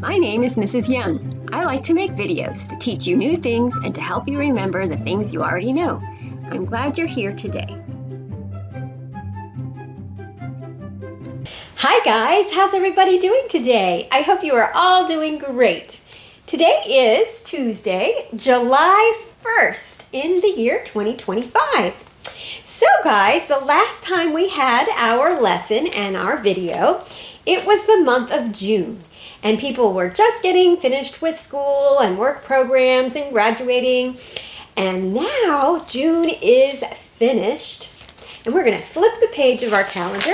My name is Mrs. Young. I like to make videos to teach you new things and to help you remember the things you already know. I'm glad you're here today. Hi guys, how's everybody doing today? I hope you are all doing great. Today is Tuesday, July 1st in the year 2025. So guys, the last time we had our lesson and our video, it was the month of June. And people were just getting finished with school and work programs and graduating. And now June is finished. And we're going to flip the page of our calendar.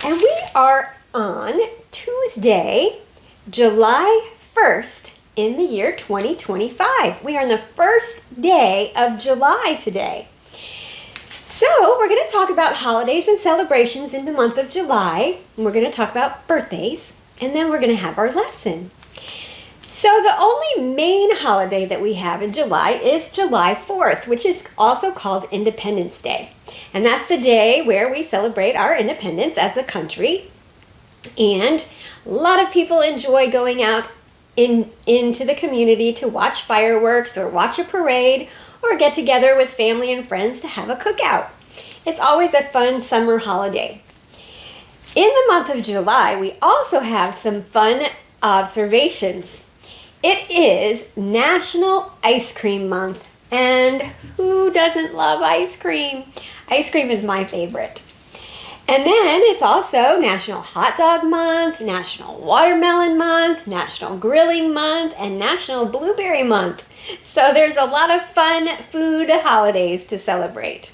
And we are on Tuesday, July 1st in the year 2025. We are on the first day of July today. So we're going to talk about holidays and celebrations in the month of July. And we're going to talk about birthdays. And then we're going to have our lesson. So the only main holiday that we have in July is July 4th, which is also called Independence Day. And that's the day where we celebrate our independence as a country. And a lot of people enjoy going out into the community to watch fireworks or watch a parade or get together with family and friends to have a cookout. It's always a fun summer holiday. In the month of July, we also have some fun observations. It is National Ice Cream Month, and who doesn't love ice cream? Ice cream is my favorite. And then it's also National Hot Dog Month, National Watermelon Month, National Grilling Month, and National Blueberry Month. So there's a lot of fun food holidays to celebrate.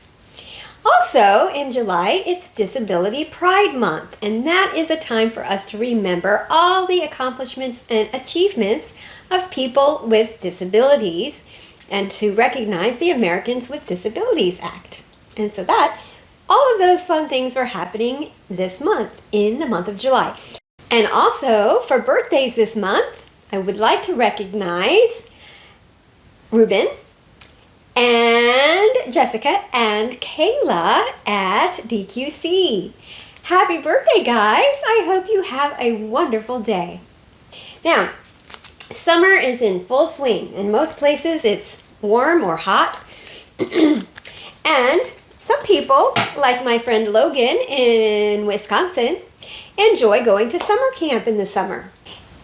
Also, in July, it's Disability Pride Month, and that is a time for us to remember all the accomplishments and achievements of people with disabilities and to recognize the Americans with Disabilities Act. And so all of those fun things are happening this month, in the month of July. And also, for birthdays this month, I would like to recognize Ruben, and Jessica and Kayla at DQC. Happy birthday, guys! I hope you have a wonderful day. Now, summer is in full swing. In most places, it's warm or hot. And some people, like my friend Logan in Wisconsin, enjoy going to summer camp in the summer.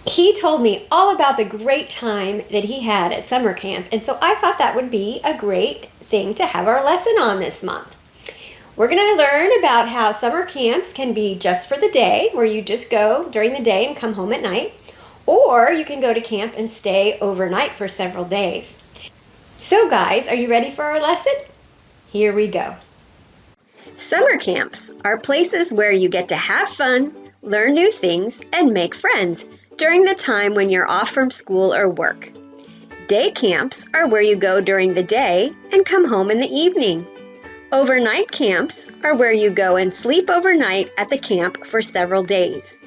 He told me all about the great time that he had at summer camp, and so I thought that would be a great thing to have our lesson on this month. We're going to learn about how summer camps can be just for the day, where you just go during the day and come home at night, or you can go to camp and stay overnight for several days. So guys, are you ready for our lesson? Here we go. Summer camps are places where you get to have fun, learn new things, and make friends during the time when you're off from school or work. Day camps are where you go during the day and come home in the evening. Overnight camps are where you go and sleep overnight at the camp for several days.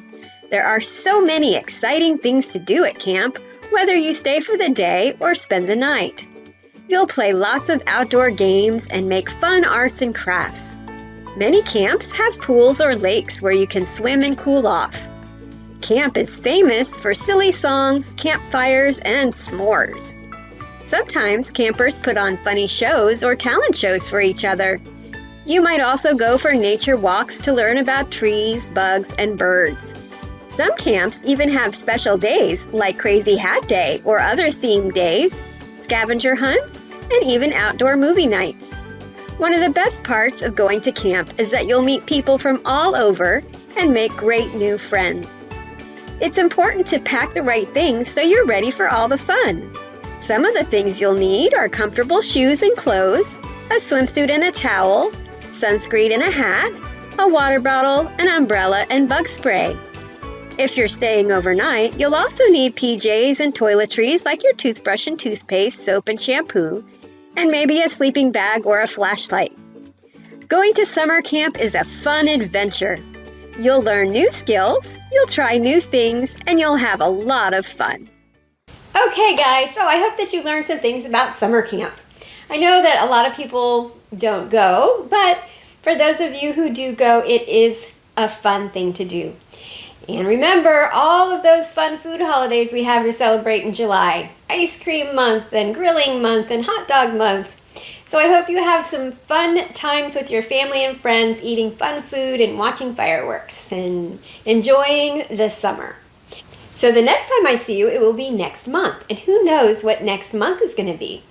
There are so many exciting things to do at camp, whether you stay for the day or spend the night. You'll play lots of outdoor games and make fun arts and crafts. Many camps have pools or lakes where you can swim and cool off. Camp is famous for silly songs, campfires, and s'mores. Sometimes campers put on funny shows or talent shows for each other. You might also go for nature walks to learn about trees, bugs, and birds. Some camps even have special days like Crazy Hat Day or other themed days, scavenger hunts, and even outdoor movie nights. One of the best parts of going to camp is that you'll meet people from all over and make great new friends. It's important to pack the right things so you're ready for all the fun. Some of the things you'll need are comfortable shoes and clothes, a swimsuit and a towel, sunscreen and a hat, a water bottle, an umbrella, and bug spray. If you're staying overnight, you'll also need PJs and toiletries like your toothbrush and toothpaste, soap and shampoo, and maybe a sleeping bag or a flashlight. Going to summer camp is a fun adventure. You'll learn new skills, you'll try new things, and you'll have a lot of fun. Okay guys, so I hope that you learned some things about summer camp. I know that a lot of people don't go, but for those of you who do go, it is a fun thing to do. And remember all of those fun food holidays we have to celebrate in July. Ice cream month and grilling month and hot dog month. So I hope you have some fun times with your family and friends eating fun food and watching fireworks and enjoying the summer. So the next time I see you, it will be next month. And who knows what next month is going to be?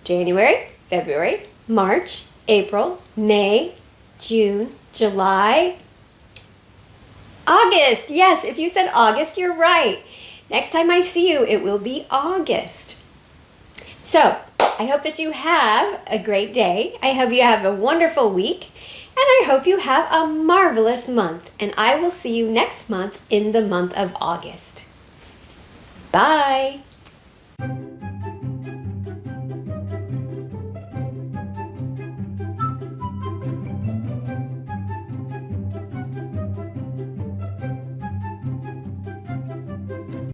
January, February, March, April, May, June, July, August. Yes, if you said August, you're right. Next time I see you, it will be August. So, I hope that you have a great day. I hope you have a wonderful week. And I hope you have a marvelous month. And I will see you next month in the month of August. Bye.